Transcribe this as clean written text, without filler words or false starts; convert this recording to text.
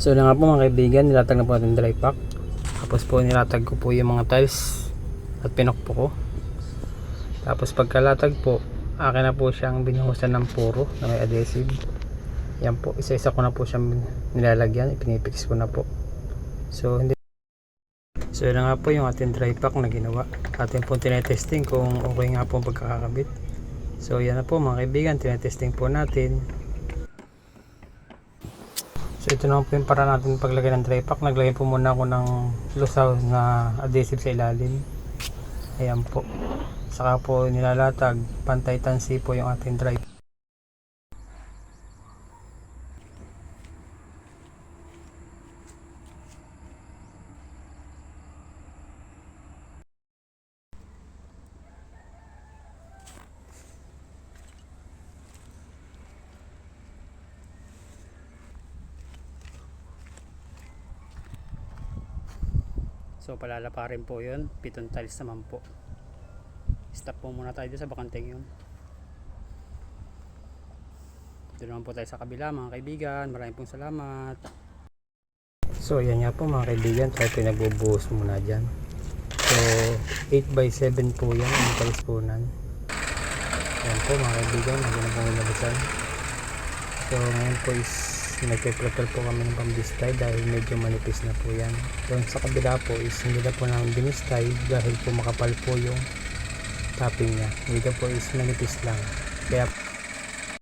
So na nga po mga kaibigan, nilatag na po natin dry pack. Tapos po nilatag ko po yung mga tiles at pinokpo ko. Tapos pagkalatag po, akin na po siyang binuhusan ng puro na may adhesive. Yan po, isa-isa ko na po siyang nilalagyan, ipinipix ko na po. So yun na nga po yung ating dry pack na ginawa. Atin po tinetesting kung okay nga po ang pagkakakabit. So yan na po mga kaibigan, tinetesting po natin. So ito naman po yung para natin paglagay ng dry pack. Naglagay po muna ako ng lusaw na adhesive sa ilalim. Ayan po. Saka po nilalatag, pantay tansi po yung ating dry pack. So palalapa rin po yun, 7 tiles naman po. Stop po muna tayo sa bakanteng yun. Doon naman po tayo sa kabila mga kaibigan. Maraming pong salamat. So yan nga po mga kaibigan, tayo po nagbubuhos muna dyan. So 8x7 po yan ang talispunan. Yan po mga kaibigan, hindi na pong inabusan. So ngayon po is nagpe-prepare po kami ng pambistay dahil medyo manipis na po yan. Doon sa kabila po is hindi na po namin binistay dahil po makapal po yung topping niya. Dito po is manipis lang. Kaya